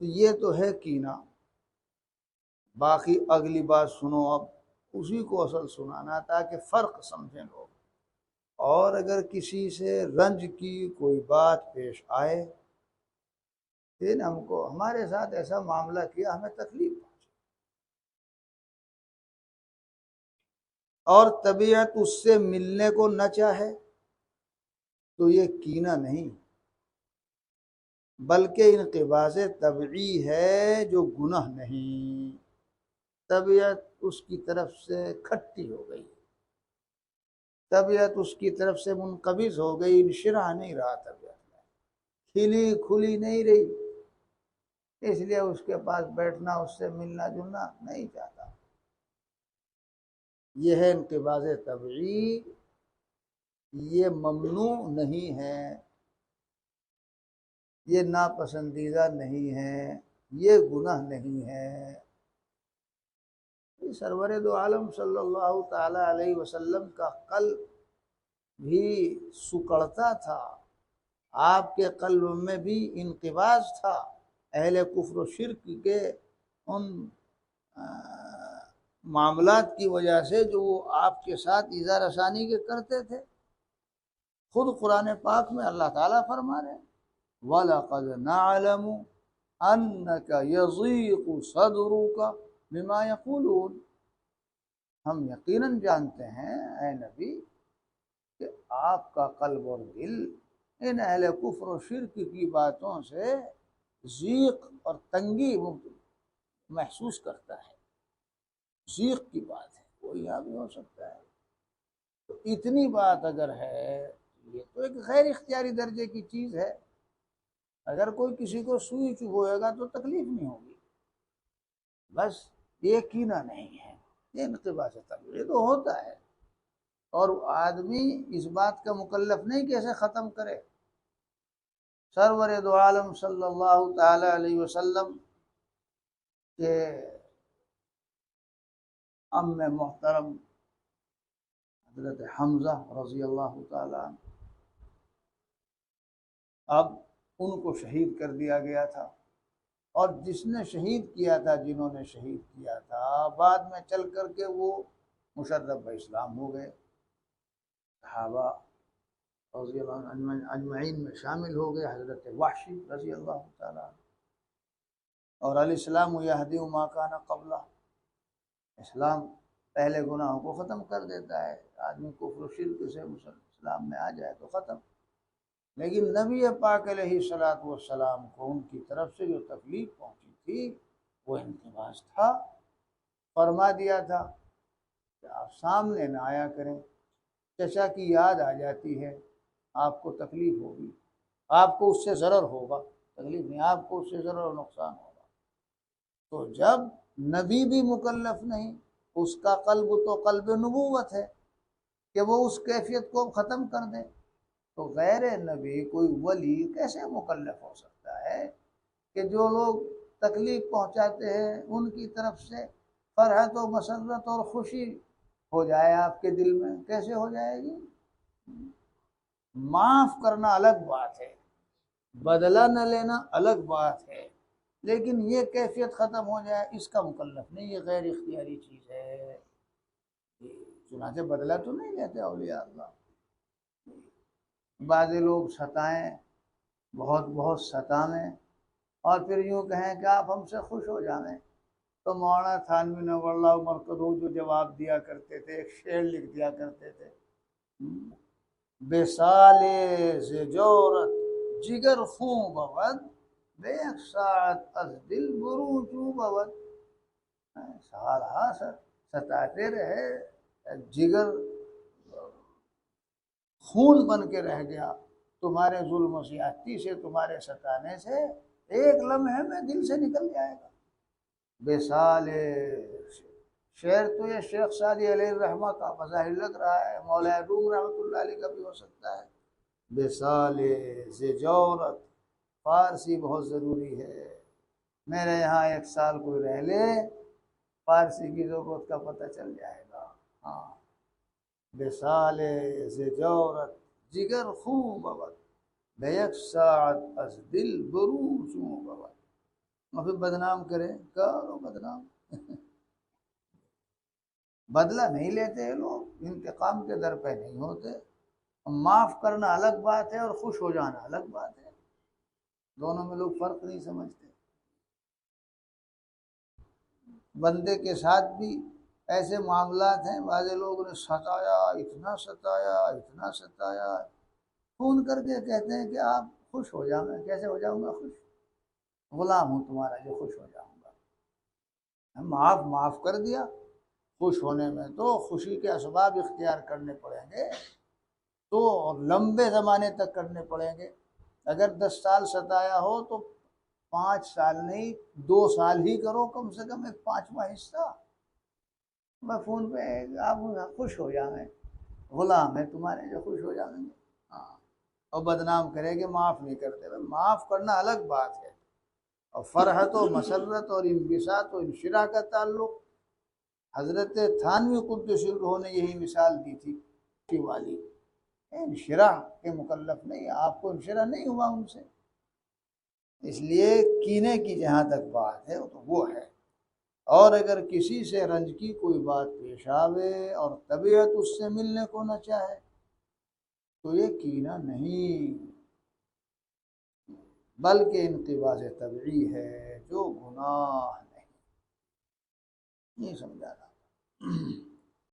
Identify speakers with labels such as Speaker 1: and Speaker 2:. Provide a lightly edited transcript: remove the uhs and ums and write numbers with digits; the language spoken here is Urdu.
Speaker 1: تو یہ تو ہے کینہ۔ باقی اگلی بات سنو اب، اسی کو اصل سنانا تاکہ فرق سمجھیں لوگ۔ اور اگر کسی سے رنج کی کوئی بات پیش آئے، پھر ہم کو ہمارے ساتھ ایسا معاملہ کیا، ہمیں تکلیف پہنچی، اور طبیعت اس سے ملنے کو نہ چاہے، تو یہ کینہ نہیں، بلکہ انقباض طبعی ہے جو گناہ نہیں۔ طبیعت اس کی طرف سے کھٹی ہو گئی، طبیعت اس کی طرف سے منقبض ہو گئی، انشراح نہیں رہا، طبیعت میں کھلی کھلی نہیں رہی، اس لیے اس کے پاس بیٹھنا، اس سے ملنا جلنا نہیں چاہتا۔ یہ ہے انقباض طبعی، یہ ممنوع نہیں ہے، یہ ناپسندیدہ نہیں ہے، یہ گناہ نہیں ہے۔ سرور دو عالم صلی اللہ تعالی علیہ وسلم کا قلب بھی سکڑتا تھا، آپ کے قلب میں بھی انقباض تھا اہل کفر و شرک کے ان معاملات کی وجہ سے جو وہ آپ کے ساتھ ایذا رسانی کے کرتے تھے۔ خود قرآن پاک میں اللہ تعالیٰ فرما رہے ہیں وَلَقَدْ نَعْلَمُ أَنَّكَ يَضِيقُ صَدْرُكَ بِمَا يَقُولُونَ، ہم یقیناً جانتے ہیں اے نبی کہ آپ کا قلب اور دل ان اہل کفر و شرک کی باتوں سے ضیق اور تنگی محسوس کرتا ہے۔ ضیق کی بات ہے، وہ یہاں بھی ہو سکتا ہے۔ تو اتنی بات اگر ہے، یہ تو ایک غیر اختیاری درجے کی چیز ہے، اگر کوئی کسی کو سوئی چبھوئے گا تو تکلیف نہیں ہوگی، بس یہ کینہ نہیں ہے، یہ انقباض طبعی، یہ تو ہوتا ہے، اور آدمی اس بات کا مکلف نہیں کہ اسے ختم کرے۔ سرور دو عالم صلی اللہ تعالی علیہ وسلم کے ام محترم حضرت حمزہ رضی اللہ تعالی عنہ، اب ان کو شہید کر دیا گیا تھا، اور جس نے شہید کیا تھا، جنہوں نے شہید کیا تھا، بعد میں چل کر کے وہ مشرف اسلام ہو گئے، صحابہ رضی اللہ عنہ اجمعین میں شامل ہو گئے، حضرت وحشی رضی اللہ تعالیٰ عنہ۔ اور الاسلام یہدی ما کان قبلہ، اسلام پہلے گناہوں کو ختم کر دیتا ہے، آدمی کفر و شرک سے اسلام میں آ جائے تو ختم۔ لیکن نبی پاک علیہ الصلوۃ والسلام کو ان کی طرف سے جو تکلیف پہنچی تھی وہ انقباض تھا، فرما دیا تھا کہ آپ سامنے نہ آیا کریں، چچا کی یاد آ جاتی ہے، آپ کو تکلیف ہوگی، آپ کو اس سے ضرر ہوگا، تکلیف نہیں، آپ کو اس سے ضرر و نقصان ہوگا۔ تو جب نبی بھی مکلف نہیں، اس کا قلب تو قلب نبوت ہے کہ وہ اس کیفیت کو ختم کر دے، تو غیر نبی کوئی ولی کیسے مکلف ہو سکتا ہے کہ جو لوگ تکلیف پہنچاتے ہیں ان کی طرف سے فرحت و مسرت اور خوشی ہو جائے آپ کے دل میں؟ کیسے ہو جائے گی؟ معاف کرنا الگ بات ہے، بدلہ نہ لینا الگ بات ہے، لیکن یہ کیفیت ختم ہو جائے اس کا مکلف نہیں، یہ غیر اختیاری چیز ہے۔ چنانچہ بدلہ تو نہیں لیتے اولیاء اللہ، بعض لوگ ستائیں، بہت بہت ستائیں، اور پھر یوں کہیں کہ آپ ہم سے خوش ہو جائیں، تو مولانا تھانوی نور اللہ مرکزو جو جواب دیا کرتے تھے، ایک شعر لکھ دیا کرتے تھے، بسال ز جورت جگر خون بود، بے یک ساعت از دل برو چوں بود۔ سالہ ستاتے رہے، جگر خون بن کے رہ گیا تمہارے ظلم و زیادتی سے، تمہارے ستانے سے، ایک لمحے میں دل سے نکل جائے گا۔ بسال، شعر تو یہ شیخ سعدی علیہ الرحمہ کا مظاہر لگ رہا ہے، مولا روم رحمۃ اللہ علیہ کا بھی ہو سکتا ہے۔ بسال ز جورت، فارسی بہت ضروری ہے، میرے یہاں ایک سال کوئی رہ لے، فارسی کی ضرورت کا پتہ چل جائے گا۔ ہاں، بسال ز جورت جگر خون بود، بے یک ساعت از دل برو چوں بود۔ اور پھر بدنام کرے، کرو بدنام بدلہ نہیں لیتے یہ لوگ، انتقام کے در پہ نہیں ہوتے۔ معاف کرنا الگ بات ہے اور خوش ہو جانا الگ بات ہے، دونوں میں لوگ فرق نہیں سمجھتے۔ بندے کے ساتھ بھی ایسے معاملات ہیں، بعض لوگوں نے ستایا، اتنا ستایا، فون کر کے کہتے ہیں کہ آپ خوش ہو جاؤں گا۔ کیسے ہو جاؤں گا خوش؟ غلام ہوں تمہارا جو خوش ہو جاؤں گا۔ معاف کر دیا، خوش ہونے میں تو خوشی کے اسباب اختیار کرنے پڑیں گے، تو لمبے زمانے تک کرنے پڑیں گے۔ اگر 10 سال ستایا ہو تو 5 سال نہیں 2 سال ہی کرو، کم سے کم ایک 5واں حصہ۔ میں فون پہ آپ خوش ہو جائیں، غلام ہے تمہارے جو خوش ہو جائیں گے، ہاں، اور بدنام کرے گے معاف نہیں کرتے۔ معاف کرنا الگ بات ہے، اور فرحت و مسرت اور انبساط و انشراح کا تعلق، حضرت تھانوی قدس سرہ نے یہی مثال دی تھی والی، انشراح کے مکلف نہیں، آپ کو انشراح نہیں ہوا ان سے، اس لیے کینے کی جہاں تک بات ہے تو وہ ہے۔ اور اگر کسی سے رنج کی کوئی بات پیش آوے اور طبیعت اس سے ملنے کو نہ چاہے تو یہ کینہ نہیں، بلکہ انقباض طبعی ہے جو گناہ نہیں۔ یہ سمجھانا